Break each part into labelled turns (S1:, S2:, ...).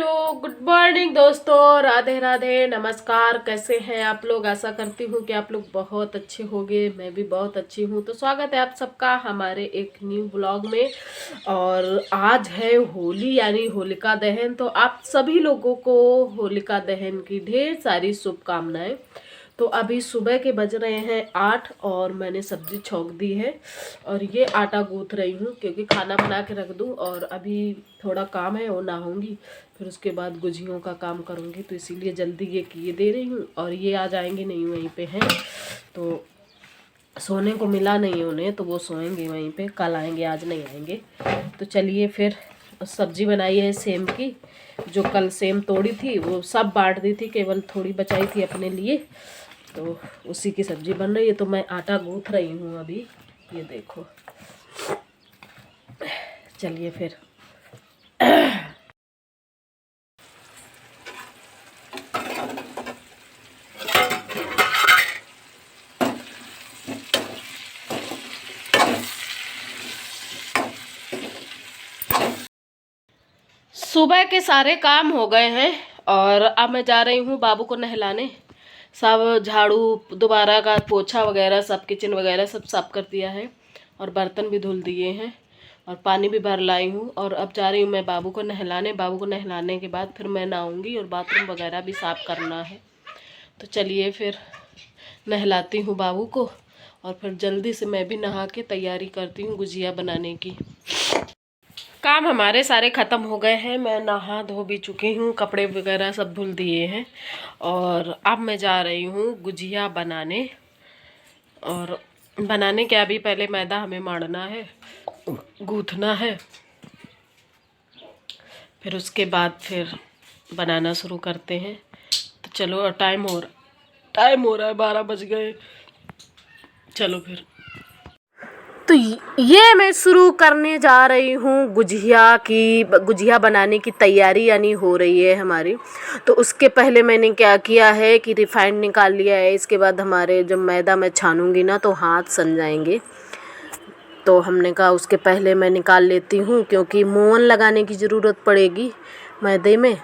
S1: Hello good morning दोस्तों, राधे राधे, नमस्कार। कैसे हैं आप लोग? आशा करती हूँ कि आप लोग बहुत अच्छे होंगे। मैं भी बहुत अच्छी हूँ। तो स्वागत है आप सबका हमारे एक न्यू ब्लॉग में। और आज है होली यानी होलिका दहन। तो आप सभी लोगों को होलिका दहन की ढेर सारी शुभकामनाएं। तो अभी सुबह के बज रहे हैं 8 और मैंने सब्जी छौंक दी है और ये आटा गूंथ रही हूँ क्योंकि खाना बना के रख दूँ। और अभी थोड़ा काम है वो नहाऊंगी, फिर उसके बाद गुजियों का काम करूँगी, तो इसीलिए जल्दी ये किए दे रही हूँ। और ये आ जाएंगे नहीं, वहीं पे हैं तो सोने को मिला नहीं उन्हें, तो वो सोएंगे वहीं पे। कल आएंगे, आज नहीं आएंगे। तो चलिए फिर सब्जी बनाई है सेम की। जो कल सेम तोड़ी थी वो सब बांट दी थी, केवल थोड़ी बचाई थी अपने लिए, तो उसी की सब्जी बन रही है। तो मैं आटा गूंथ रही हूँ अभी, ये देखो। चलिए फिर सुबह के सारे काम हो गए हैं और अब मैं जा रही हूँ बाबू को नहलाने। सब झाड़ू दोबारा का पोछा वगैरह सब किचन वगैरह सब साफ कर दिया है और बर्तन भी धुल दिए हैं और पानी भी भर लाई हूँ। और अब जा रही हूँ मैं बाबू को नहलाने। बाबू को नहलाने के बाद फिर मैं नहाऊंगी और बाथरूम वगैरह भी साफ़ करना है। तो चलिए फिर नहलाती हूँ बाबू को और फिर जल्दी से मैं भी नहा के तैयारी करती हूँ गुजिया बनाने की। काम हमारे सारे ख़त्म हो गए हैं। मैं नहा धो भी चुकी हूँ, कपड़े वगैरह सब धुल दिए हैं और अब मैं जा रही हूँ गुजिया बनाने। और बनाने के अभी पहले मैदा हमें माड़ना है, गूँथना है, फिर उसके बाद फिर बनाना शुरू करते हैं। तो चलो, टाइम हो रहा है 12 बज गए। चलो फिर। तो ये मैं शुरू करने जा रही हूँ गुजिया बनाने की तैयारी यानी हो रही है हमारी। तो उसके पहले मैंने क्या किया है कि रिफाइंड निकाल लिया है। इसके बाद हमारे जब मैदा मैं छानूंगी ना तो हाथ सन जाएंगे, तो हमने कहा उसके पहले मैं निकाल लेती हूँ क्योंकि मोहन लगाने की ज़रूरत पड़ेगी मैदे में।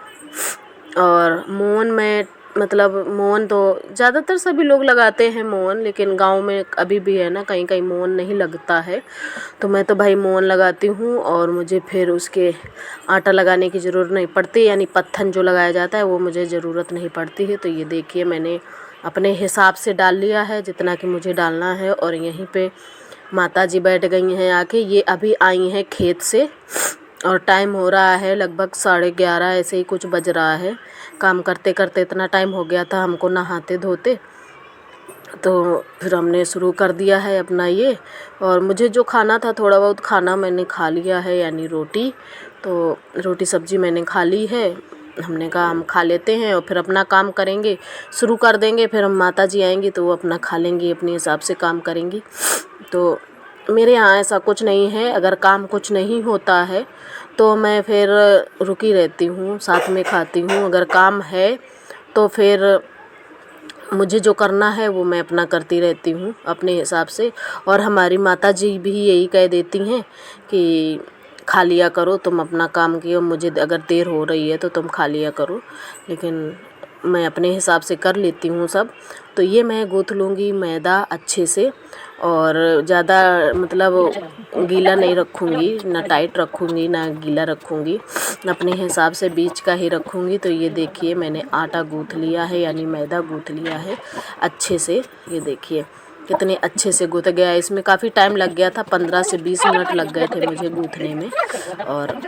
S1: और मोहन में मतलब मोहन तो ज़्यादातर सभी लोग लगाते हैं मोहन, लेकिन गांव में अभी भी है ना, कहीं कहीं मोहन नहीं लगता है। तो मैं तो भाई मोहन लगाती हूँ और मुझे फिर उसके आटा लगाने की ज़रूरत नहीं पड़ती, यानी पत्थन जो लगाया जाता है वो मुझे ज़रूरत नहीं पड़ती है। तो ये देखिए मैंने अपने हिसाब से डाल लिया है जितना कि मुझे डालना है। और यहीं पे माता जी बैठ गई हैं आके, ये अभी आई हैं खेत से और टाइम हो रहा है लगभग 11:30 ऐसे ही कुछ बज रहा है। काम करते करते इतना टाइम हो गया था हमको नहाते धोते, तो फिर हमने शुरू कर दिया है अपना ये। और मुझे जो खाना था थोड़ा बहुत खाना मैंने खा लिया है, यानी रोटी। तो रोटी सब्जी मैंने खा ली है। हमने कहा हम खा लेते हैं और फिर अपना काम करेंगे, शुरू कर देंगे। फिर हम माता जी आएंगी तो वो अपना खा लेंगी, अपने हिसाब से काम करेंगी। तो मेरे यहाँ ऐसा कुछ नहीं है, अगर काम कुछ नहीं होता है तो मैं फिर रुकी रहती हूँ, साथ में खाती हूँ। अगर काम है तो फिर मुझे जो करना है वो मैं अपना करती रहती हूँ अपने हिसाब से। और हमारी माता जी भी यही कह देती हैं कि खा लिया करो तुम अपना काम किए, मुझे अगर देर हो रही है तो तुम खा लिया करो। लेकिन मैं अपने हिसाब से कर लेती हूँ सब। तो ये मैं गूँथ लूँगी मैदा अच्छे से और ज़्यादा मतलब गीला नहीं रखूँगी, ना टाइट रखूँगी ना गीला रखूँगी, अपने हिसाब से बीच का ही रखूँगी। तो ये देखिए मैंने आटा गूँथ लिया है, यानी मैदा गूँथ लिया है अच्छे से। ये देखिए कितने अच्छे से गूँथ गया। इसमें काफ़ी टाइम लग गया था, 15 से 20 मिनट लग गए थे मुझे गूँथने में। और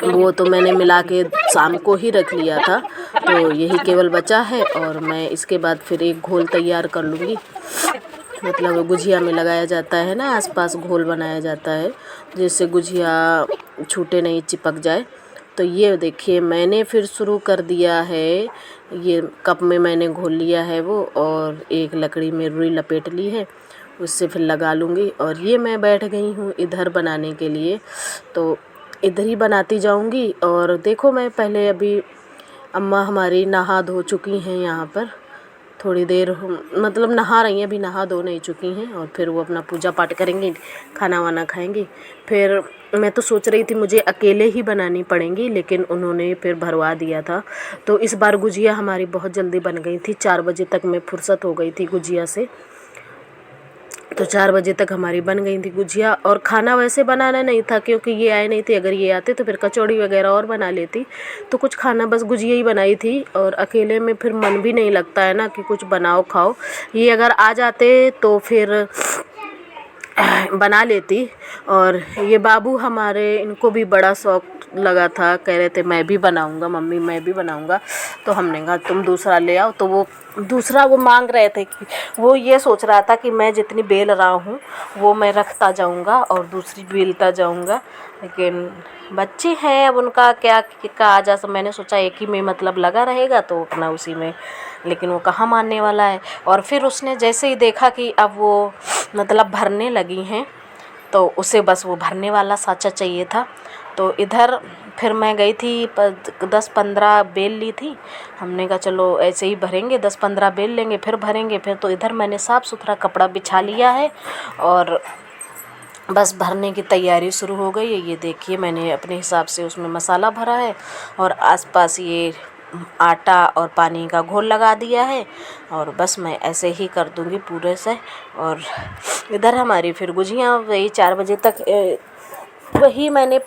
S1: वो तो मैंने मिला के शाम को ही रख लिया था, तो यही केवल बचा है। और मैं इसके बाद फिर एक घोल तैयार कर लूँगी, मतलब गुजिया में लगाया जाता है ना, आसपास घोल बनाया जाता है जिससे गुजिया छूटे नहीं, चिपक जाए। तो ये देखिए मैंने फिर शुरू कर दिया है। ये कप में मैंने घोल लिया है वो, और एक लकड़ी में रुई लपेट ली है, उससे फिर लगा लूँगी। और ये मैं बैठ गई हूँ इधर बनाने के लिए, तो इधर ही बनाती जाऊँगी। और देखो मैं पहले अभी अम्मा हमारी नहा धो चुकी हैं यहाँ पर, थोड़ी देर मतलब नहा रही हैं, अभी नहा धो नहीं चुकी हैं। और फिर वो अपना पूजा पाठ करेंगी, खाना वाना खाएंगी। फिर मैं तो सोच रही थी मुझे अकेले ही बनानी पड़ेंगी, लेकिन उन्होंने फिर भरवा दिया था। तो इस बार गुजिया हमारी बहुत जल्दी बन गई थी, 4 बजे तक मैं फुर्सत हो गई थी गुजिया से। तो 4 बजे तक हमारी बन गई थी गुजिया। और खाना वैसे बनाना नहीं था क्योंकि ये आए नहीं थे, अगर ये आते तो फिर कचौड़ी वगैरह और बना लेती। तो कुछ खाना बस गुजिया ही बनाई थी, और अकेले में फिर मन भी नहीं लगता है ना कि कुछ बनाओ खाओ। ये अगर आ जाते तो फिर बना लेती। और ये बाबू हमारे, इनको भी बड़ा शौक लगा था, कह रहे थे मैं भी बनाऊंगा मम्मी, मैं भी बनाऊंगा। तो हमने कहा तुम दूसरा ले आओ। तो वो दूसरा वो मांग रहे थे कि वो ये सोच रहा था कि मैं जितनी बेल रहा हूँ वो मैं रखता जाऊंगा और दूसरी बेलता जाऊंगा, लेकिन बच्चे हैं अब उनका क्या कहा जा। सब मैंने सोचा एक ही में मतलब लगा रहेगा तो अपना उसी में, लेकिन वो कहाँ मानने वाला है। और फिर उसने जैसे ही देखा कि अब वो मतलब भरने लगी हैं, तो उसे बस वो भरने वाला साँचा चाहिए था। तो इधर फिर मैं गई थी 10-15 बेल ली थी। हमने कहा चलो ऐसे ही भरेंगे, 10-15 बेल लेंगे फिर भरेंगे। फिर तो इधर मैंने साफ़ सुथरा कपड़ा बिछा लिया है और बस भरने की तैयारी शुरू हो गई है। ये देखिए मैंने अपने हिसाब से उसमें मसाला भरा है और आसपास ये आटा और पानी का घोल लगा दिया है, और बस मैं ऐसे ही कर दूंगी पूरे से। और इधर हमारी फिर गुजिया वही 4 बजे तक वही मैंने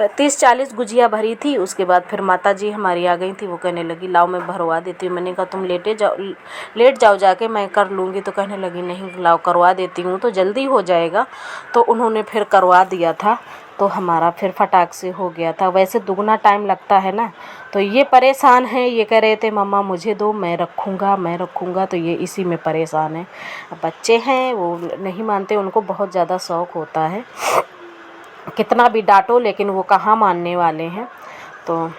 S1: 30-40 गुजिया भरी थी। उसके बाद फिर माता जी हमारी आ गई थी, वो कहने लगी लाओ मैं भरवा देती हूँ। मैंने कहा तुम लेट जाओ जाके, मैं कर लूँगी। तो कहने लगी नहीं लाओ करवा देती हूँ तो जल्दी हो जाएगा। तो उन्होंने फिर करवा दिया था, तो हमारा फिर फटाक से हो गया था। वैसे दुगना टाइम लगता है ना। तो ये परेशान हैं, ये कह रहे थे मम्मा मुझे दो, मैं रखूँगा। तो ये इसी में परेशान है। अब बच्चे हैं वो नहीं मानते, उनको बहुत ज़्यादा शौक़ होता है, कितना भी डांटो लेकिन वो कहाँ मानने वाले हैं। तो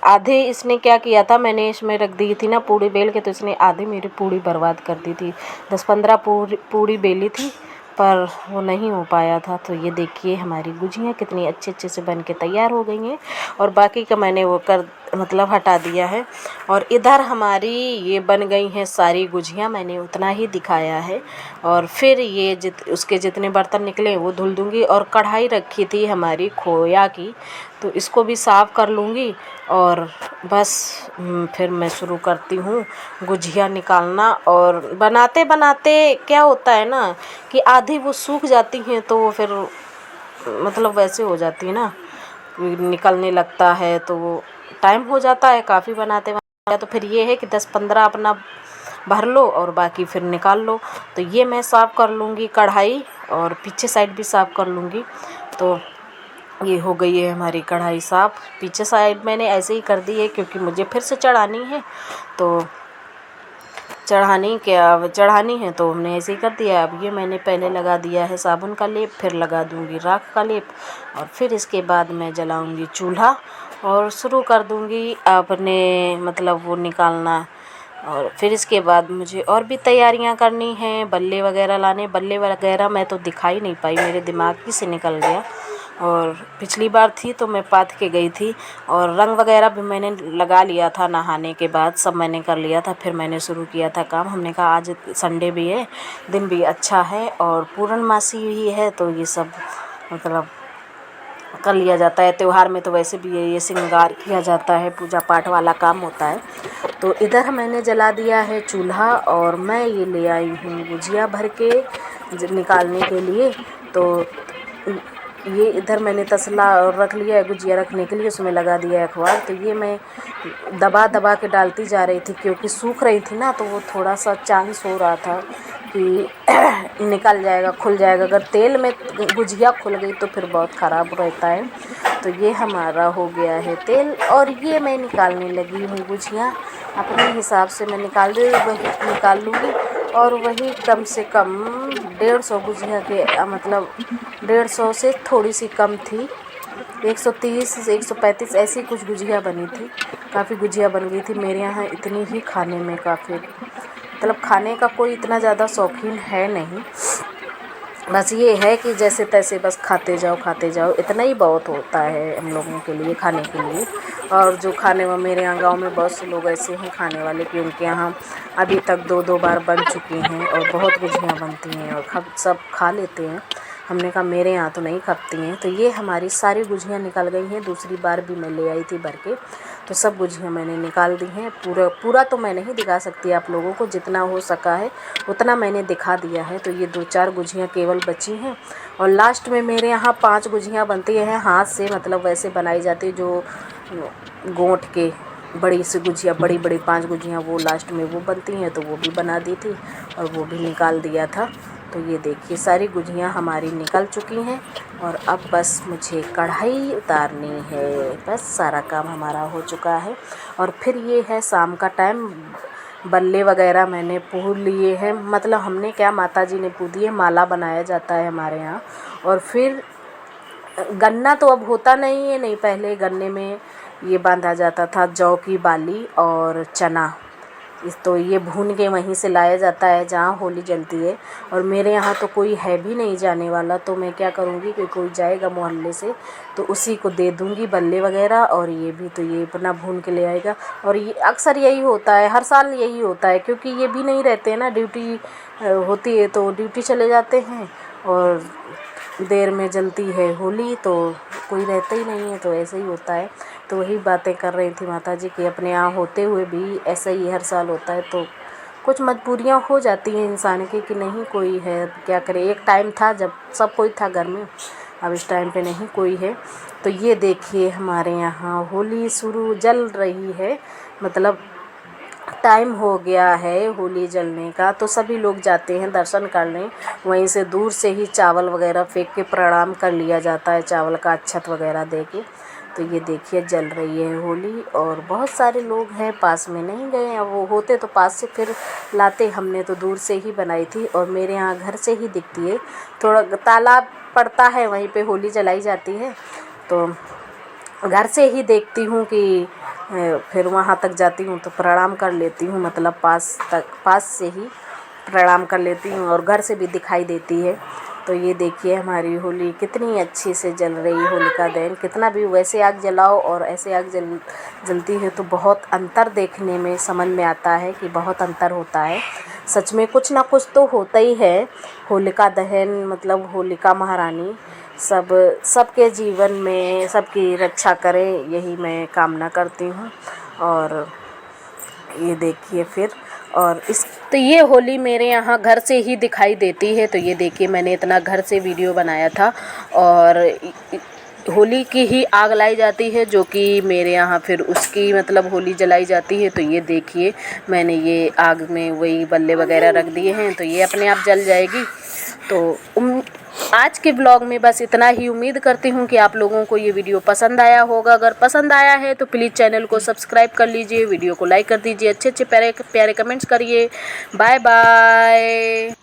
S1: आधे इसने क्या किया था, मैंने इसमें रख दी थी ना पूड़ी बेल के, तो इसने आधे मेरी पूड़ी बर्बाद कर दी थी। 10-15 पूड़ी बेली थी पर वो नहीं हो पाया था। तो ये देखिए हमारी गुजियाँ कितनी अच्छे से बन के तैयार हो गई हैं, और बाकी का मैंने वो मतलब हटा दिया है। और इधर हमारी ये बन गई हैं सारी गुजियाँ, मैंने उतना ही दिखाया है। और फिर ये उसके जितने बर्तन निकले वो धुल दूँगी। और कढ़ाई रखी थी हमारी खोया की, तो इसको भी साफ़ कर लूँगी। और बस फिर मैं शुरू करती हूँ गुजिया निकालना। और बनाते बनाते क्या होता है ना कि आधी वो सूख जाती हैं, तो वो फिर मतलब वैसे हो जाती है ना, निकलने लगता है, तो वो टाइम हो जाता है काफ़ी बनाते बनाते। तो फिर ये है कि 10-15 अपना भर लो और बाकी फिर निकाल लो। तो ये मैं साफ़ कर लूँगी कढ़ाई, और पीछे साइड भी साफ़ कर लूँगी। तो ये हो गई है हमारी कढ़ाई साफ़। पीछे साइड मैंने ऐसे ही कर दी है क्योंकि मुझे फिर से चढ़ानी है। तो चढ़ानी है तो हमने ऐसे ही कर दिया। अब ये मैंने पहले लगा दिया है साबुन का लेप, फिर लगा दूंगी राख का लेप, और फिर इसके बाद मैं जलाऊंगी चूल्हा और शुरू कर दूंगी अपने मतलब वो निकालना। और फिर इसके बाद मुझे और भी तैयारियां करनी हैं, बल्ले वगैरह लाने। बल्ले वगैरह मैं तो दिखा ही नहीं पाई, मेरे दिमाग ही से निकल गया। और पिछली बार थी तो मैं पात के गई थी, और रंग वगैरह भी मैंने लगा लिया था, नहाने के बाद सब मैंने कर लिया था। फिर मैंने शुरू किया था काम। हमने कहा आज संडे भी है, दिन भी अच्छा है और पूर्णमासी भी है, तो ये सब मतलब कर लिया जाता है। त्यौहार में तो वैसे भी ये श्रृंगार किया जाता है, पूजा पाठ वाला काम होता है। तो इधर मैंने जला दिया है चूल्हा, और मैं ये ले आई हूँ गुजिया भर के निकालने के लिए। तो ये इधर मैंने तसला रख लिया है गुजिया रखने के लिए, उसमें लगा दिया है अखबार। तो ये मैं दबा के डालती जा रही थी क्योंकि सूख रही थी ना, तो वो थोड़ा सा चांस हो रहा था कि निकल जाएगा, खुल जाएगा। अगर तेल में गुजिया खुल गई तो फिर बहुत ख़राब रहता है। तो ये हमारा हो गया है तेल, और ये मैं निकालने लगी हूँ गुजिया। अपने हिसाब से मैं निकाल लूँगी। और वही कम से कम 150 गुजिया के मतलब 150 से थोड़ी सी कम थी, 130-135 ऐसी कुछ गुजिया बनी थी। काफ़ी गुजिया बन गई थी मेरे यहाँ। इतनी ही खाने में काफ़ी मतलब खाने का कोई इतना ज़्यादा शौकीन है नहीं, बस ये है कि जैसे तैसे बस खाते जाओ, इतना ही बहुत होता है हम लोगों के लिए खाने के लिए। और जो खाने में मेरे यहाँ गांव में बहुत से लोग ऐसे हैं खाने वाले कि उनके यहाँ अभी तक 2-2 बार बन चुकी हैं और बहुत गुजियाँ बनती हैं और सब खा लेते हैं।
S2: हमने कहा मेरे यहाँ तो नहीं खपती हैं। तो ये हमारी सारी गुझियाँ निकल गई हैं। दूसरी बार भी मैं ले आई थी भर के, तो सब गुझियाँ मैंने निकाल दी हैं। पूरा तो मैं नहीं दिखा सकती आप लोगों को, जितना हो सका है उतना मैंने दिखा दिया है। तो ये 2-4 गुझियाँ केवल बची हैं। और लास्ट में मेरे यहाँ 5 गुझियाँ बनती हैं हाथ से, मतलब वैसे बनाई जाती है जो गोंठ के, बड़ी सी गुझिया, बड़ी 5 गुझियाँ वो लास्ट में वो बनती हैं। तो वो भी बना दी थी और वो भी निकाल दिया था। तो ये देखिए सारी गुझियाँ हमारी निकल चुकी हैं और अब बस मुझे कढ़ाई उतारनी है। बस सारा काम हमारा हो चुका है। और फिर ये है शाम का टाइम, बल्ले वगैरह मैंने पूछ लिए हैं, मतलब हमने क्या, माता जी ने पूछ दिए, माला बनाया जाता है हमारे यहाँ। और फिर गन्ना तो अब होता नहीं है, नहीं पहले गन्ने में ये बांधा जाता था, जौ की बाली और चना, तो ये भून के वहीं से लाया जाता है जहाँ होली जलती है। और मेरे यहाँ तो कोई है भी नहीं जाने वाला, तो मैं क्या करूँगी कि कोई जाएगा मोहल्ले से तो उसी को दे दूँगी बल्ले वगैरह, और ये भी तो ये अपना भून के ले आएगा। और ये अक्सर यही होता है, हर साल यही होता है, क्योंकि ये भी नहीं रहते हैं ना, ड्यूटी होती है तो ड्यूटी चले जाते हैं और देर में जलती है होली तो कोई रहता ही नहीं है, तो ऐसे ही होता है। तो वही बातें कर रही थी माता जी कि अपने यहाँ होते हुए भी ऐसा ही हर साल होता है। तो कुछ मजबूरियाँ हो जाती हैं इंसान की कि नहीं कोई है, क्या करे। एक टाइम था जब सब कोई था घर में, अब इस टाइम पे नहीं कोई है। तो ये देखिए हमारे यहाँ होली शुरू जल रही है, मतलब टाइम हो गया है होली जलने का। तो सभी लोग जाते हैं दर्शन करने, वहीं से दूर से ही चावल वगैरह फेंक के प्रणाम कर लिया जाता है, चावल का अक्षत वगैरह दे के। तो ये देखिए जल रही है होली और बहुत सारे लोग हैं, पास में नहीं गए हैं, वो होते तो पास से फिर लाते। हमने तो दूर से ही बनाई थी और मेरे यहाँ घर से ही दिखती है, थोड़ा तालाब पड़ता है वहीं पे होली जलाई जाती है। तो घर से ही देखती हूँ कि फिर वहाँ तक जाती हूँ तो प्रणाम कर लेती हूँ, मतलब पास से ही प्रणाम कर लेती हूँ और घर से भी दिखाई देती है। तो ये देखिए हमारी होली कितनी अच्छी से जल रही है। होलिका दहन कितना भी वैसे आग जलाओ और ऐसे आग जलती है तो बहुत अंतर देखने में समझ में आता है कि बहुत अंतर होता है। सच में कुछ ना कुछ तो होता ही है। होलिका दहन मतलब होलिका महारानी सबके जीवन में सबकी रक्षा करें, यही मैं कामना करती हूँ। और ये देखिए फिर और तो ये होली मेरे यहाँ घर से ही दिखाई देती है। तो ये देखिए मैंने इतना घर से वीडियो बनाया था और होली की ही आग लाई जाती है, जो कि मेरे यहाँ फिर उसकी मतलब होली जलाई जाती है। तो ये देखिए मैंने ये आग में वही बल्ले वगैरह रख दिए हैं, तो ये अपने आप जल जाएगी। तो आज के ब्लॉग में बस इतना ही। उम्मीद करती हूँ कि आप लोगों को ये वीडियो पसंद आया होगा। अगर पसंद आया है तो प्लीज़ चैनल को सब्सक्राइब कर लीजिए, वीडियो को लाइक कर दीजिए, अच्छे प्यारे कमेंट्स करिए। Bye bye.